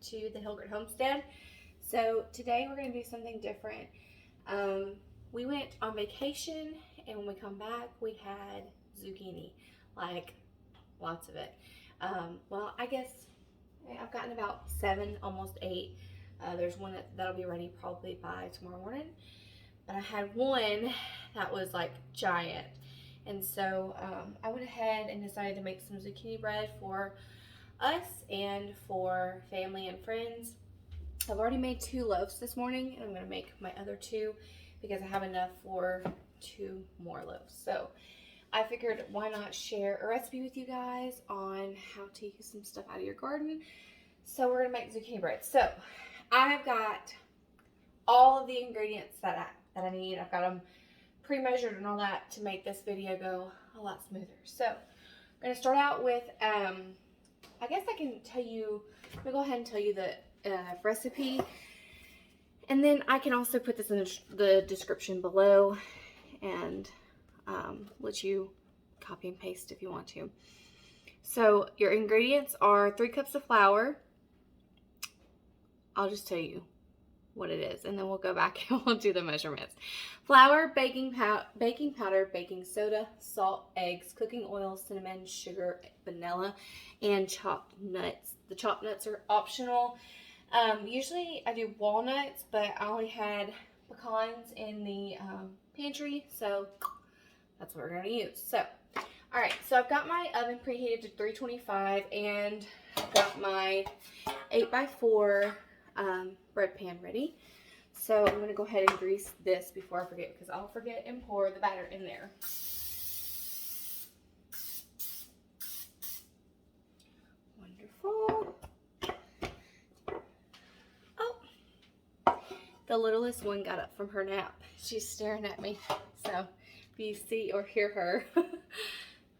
to the Hilgert Homestead. So today we're going to do something different. We went on vacation, and when we come back we had zucchini, like lots of it. Well, I guess I've gotten about 7, almost 8. There's one that'll be ready probably by tomorrow morning, but I had one that was like giant. And so I went ahead and decided to make some zucchini bread for us and for family and friends. I've already made 2 loaves this morning, and I'm going to make my other 2 because I have enough for 2 more loaves. So I figured, why not share a recipe with you guys on how to use some stuff out of your garden. So we're going to make zucchini bread. So I have got all of the ingredients that I need. I've got them pre-measured and all that to make this video go a lot smoother. So I'm going to start out with, I guess I can tell you, I'm going to go ahead and tell you the recipe, and then I can also put this in the description below and let you copy and paste if you want to. So your ingredients are 3 cups of flour. I'll just tell you what it is, and then we'll go back and we'll do the measurements. Flour, baking powder, baking soda, salt, eggs, cooking oil, cinnamon, sugar, vanilla, and chopped nuts. The chopped nuts are optional. Usually I do walnuts, but I only had pecans in the pantry, so that's what we're going to use. So, alright, so I've got my oven preheated to 325, and I've got my 8x4 bread pan ready. So I'm going to go ahead and grease this before I forget, because I'll forget and pour the batter in there. Wonderful. Oh, the littlest one got up from her nap. She's staring at me. So if you see or hear her,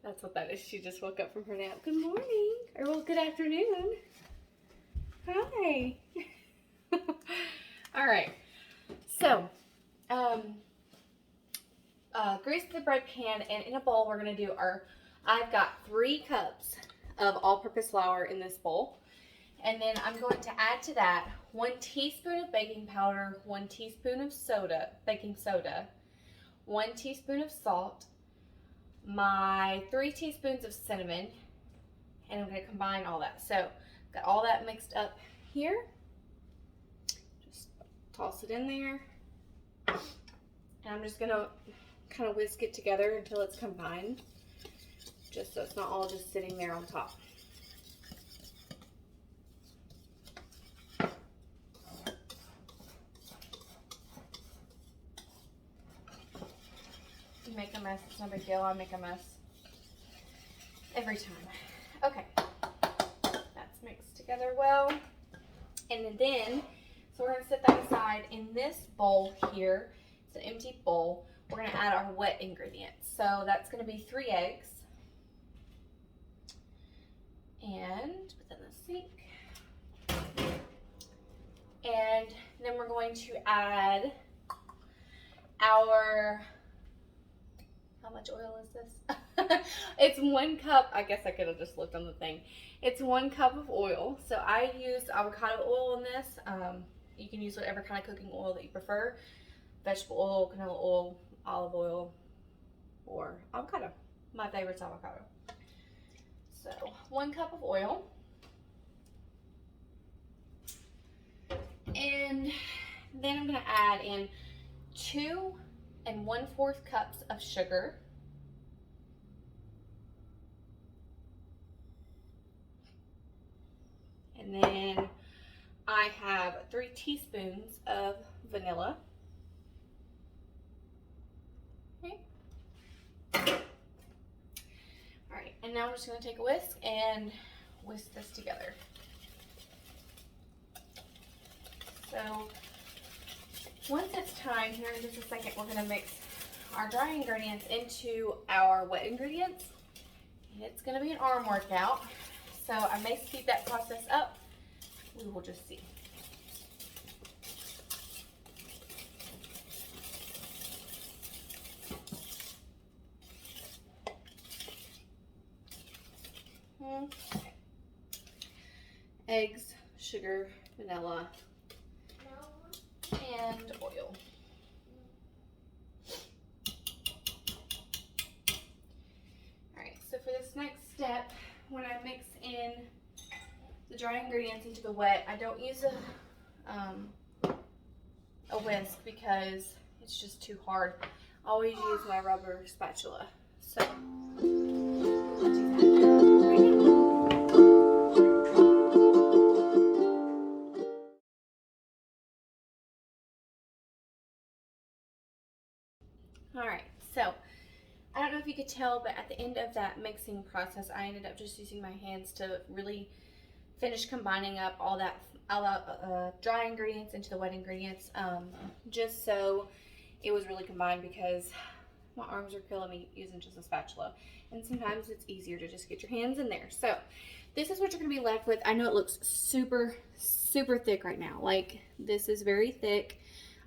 that's what that is. She just woke up from her nap. Good morning, or well, good afternoon. Hi. All right, so grease the bread pan, and in a bowl we're going to do I've got 3 cups of all-purpose flour in this bowl, and then I'm going to add to that 1 teaspoon of baking powder, 1 teaspoon of baking soda, 1 teaspoon of salt, my 3 teaspoons of cinnamon, and I'm going to combine all that. So got all that mixed up here. Toss it in there, and I'm just gonna kind of whisk it together until it's combined, just so it's not all just sitting there on top. You make a mess, it's no big deal. I make a mess every time. Okay, that's mixed together well, and then so we're going to set that aside. In this bowl here, it's an empty bowl, we're going to add our wet ingredients. So that's going to be 3 eggs. And put that in the sink. And then we're going to add our, how much oil is this? It's 1 cup. I guess I could have just looked on the thing. It's 1 cup of oil. So I used avocado oil in this. You can use whatever kind of cooking oil that you prefer. Vegetable oil, canola oil, olive oil, or avocado. My favorite's avocado. So 1 cup of oil. And then I'm going to add in 2 1/4 cups of sugar. And then I have 3 teaspoons of vanilla. Okay. All right, and now I'm just going to take a whisk and whisk this together. So once it's time, here in just a second, we're going to mix our dry ingredients into our wet ingredients. And it's going to be an arm workout, so I may speed that process up. We will just see. Okay. Eggs, sugar, vanilla, and oil. Alright, so for this next step, when I mix in the dry ingredients into the wet, I don't use a whisk because it's just too hard. I always use my rubber spatula. So I'll do that right now. Alright, so I don't know if you could tell, but at the end of that mixing process, I ended up just using my hands to really finish combining up all that dry ingredients into the wet ingredients, just so it was really combined, because my arms are killing me using just a spatula, and sometimes it's easier to just get your hands in there. So this is what you're going to be left with. I know it looks super thick right now. Like, this is very thick.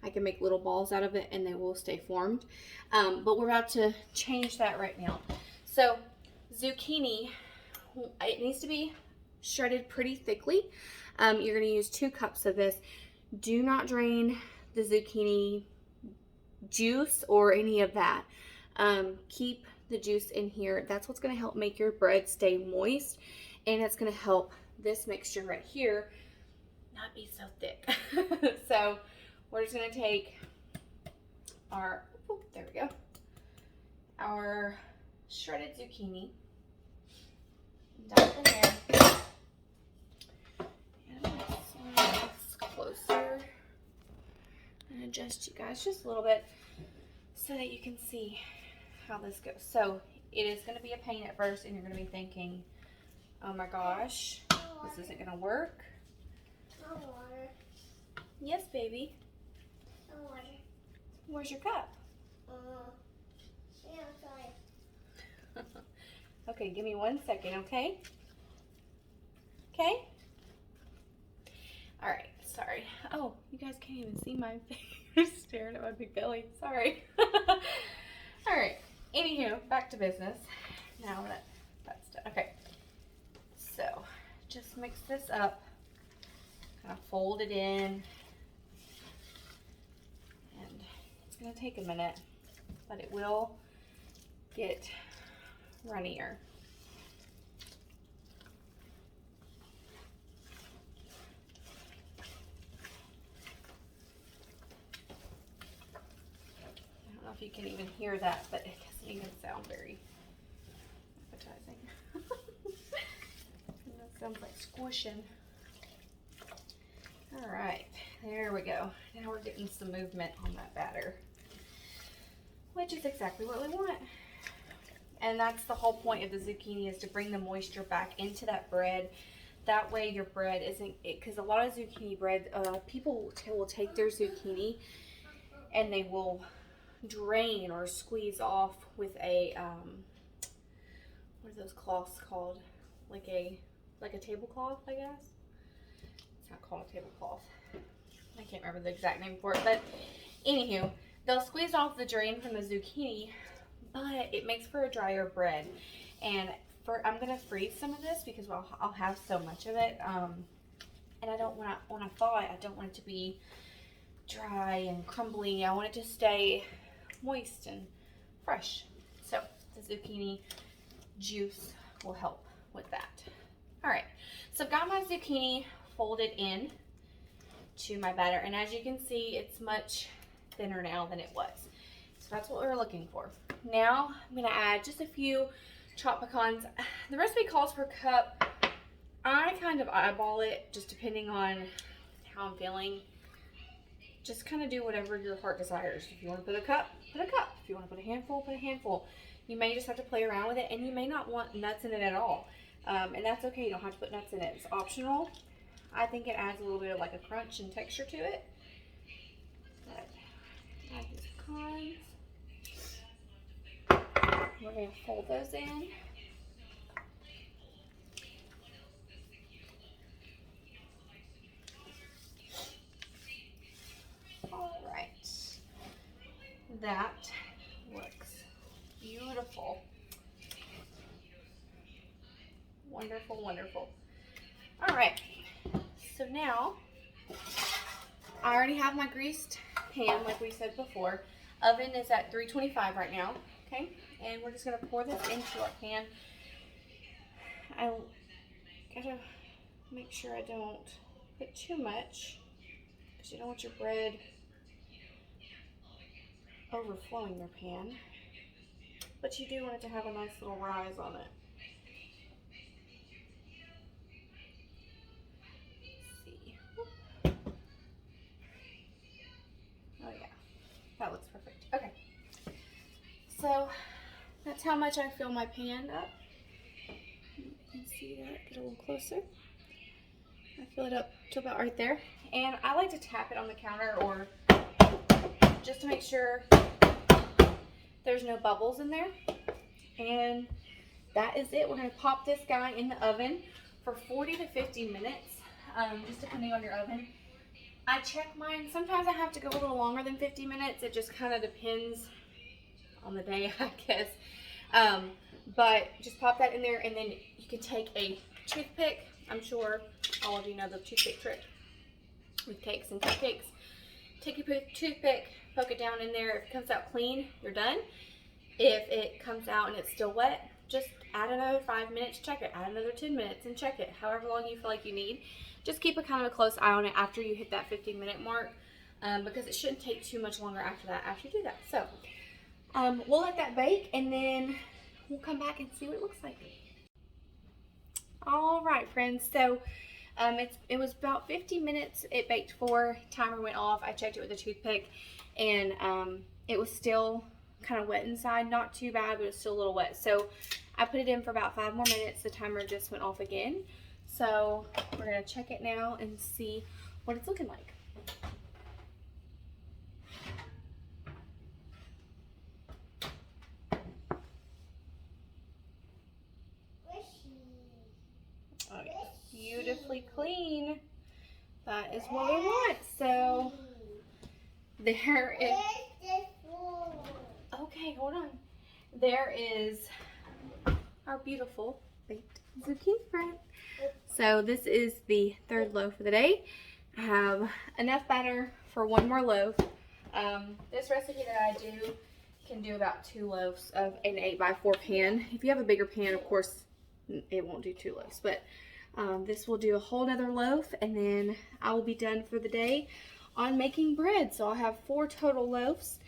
I can make little balls out of it and they will stay formed, but we're about to change that right now. So zucchini, it needs to be shredded pretty thickly. You're going to use 2 cups of this. Do not drain the zucchini juice or any of that. Keep the juice in here. That's what's going to help make your bread stay moist, and it's going to help this mixture right here not be so thick. So we're just going to take our, there we go, our shredded zucchini, dump it in there. And I'm going to slide this closer and adjust you guys just a little bit so that you can see how this goes. So it is going to be a pain at first, and you're going to be thinking, oh my gosh, this isn't going to work. Yes, baby. Where's your cup? Yeah, sorry. Okay, give me 1 second, okay? Okay? All right, sorry. Oh, you guys can't even see my face staring at my big belly. Sorry. All right, anywho, back to business. Now that that's done. Okay, so just mix this up, kind of fold it in. It's going to take a minute, but it will get runnier. I don't know if you can even hear that, but it doesn't even sound very appetizing. That sounds like squishing. All right, there we go. Now we're getting some movement on that batter, which is exactly what we want. And that's the whole point of the zucchini, is to bring the moisture back into that bread. That way your bread isn't, because a lot of zucchini bread, people will take their zucchini and they will drain or squeeze off with a, what are those cloths called? Like a tablecloth, I guess. It's not called a tablecloth. I can't remember the exact name for it, but anywho, they'll squeeze off the drain from the zucchini, but it makes for a drier bread. And I'm gonna freeze some of this because I'll have so much of it, and I don't want, when I thaw it, I don't want it to be dry and crumbly. I want it to stay moist and fresh. So the zucchini juice will help with that. All right, so I've got my zucchini folded in to my batter, and as you can see, it's much thinner now than it was. So that's what we were looking for. Now I'm gonna add just a few chopped pecans. The recipe calls for a cup. I kind of eyeball it, just depending on how I'm feeling. Just kind of do whatever your heart desires. If you want to put a cup, put a cup. If you want to put a handful, put a handful. You may just have to play around with it, and you may not want nuts in it at all. And that's okay, you don't have to put nuts in it. It's optional. I think it adds a little bit of like a crunch and texture to it. But add these pecans. We're going to fold those in. All right. That looks beautiful. Wonderful, wonderful. All right. So now, I already have my greased pan, like we said before. Oven is at 325 right now, okay? And we're just gonna pour this into our pan. I gotta make sure I don't put too much, because you don't want your bread overflowing your pan. But you do want it to have a nice little rise on it. Let's see. Oh yeah, that looks perfect. Okay, so that's how much I fill my pan up. You can see that, get a little closer. I fill it up to about right there. And I like to tap it on the counter, or just to make sure there's no bubbles in there. And that is it. We're going to pop this guy in the oven for 40 to 50 minutes, just depending on your oven. I check mine. Sometimes I have to go a little longer than 50 minutes. It just kind of depends on the day, I guess. But just pop that in there, and then you can take a toothpick. I'm sure all of you know the toothpick trick with cakes and cupcakes. Take your toothpick, poke it down in there. If it comes out clean, you're done. If it comes out and it's still wet, just add another 5 minutes, check it. Add another 10 minutes and check it. However long you feel like you need. Just keep a kind of a close eye on it after you hit that 15-minute mark, because it shouldn't take too much longer after that, after you do that. So we'll let that bake, and then we'll come back and see what it looks like. All right, friends. So it was about 50 minutes it baked for. Timer went off. I checked it with a toothpick, and it was still kind of wet inside. Not too bad, but it was still a little wet. So I put it in for about 5 more minutes. The timer just went off again. So we're gonna check it now and see what it's looking like. Oh yeah, beautifully clean. That is what we want. So there is, okay, hold on. There is our beautiful baked zucchini bread. So this is the third loaf of the day. I have enough batter for one more loaf. This recipe that I do can do about 2 loaves of an 8x4 pan. If you have a bigger pan, of course, it won't do 2 loaves, but this will do a whole nother loaf, and then I will be done for the day on making bread. So I'll have 4 total loaves.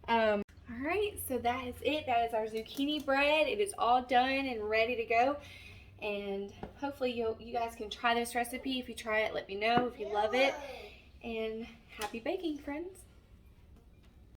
All right, so that is it. That is our zucchini bread. It is all done and ready to go. And hopefully you guys can try this recipe. If you try it, let me know if you love it. And happy baking, friends.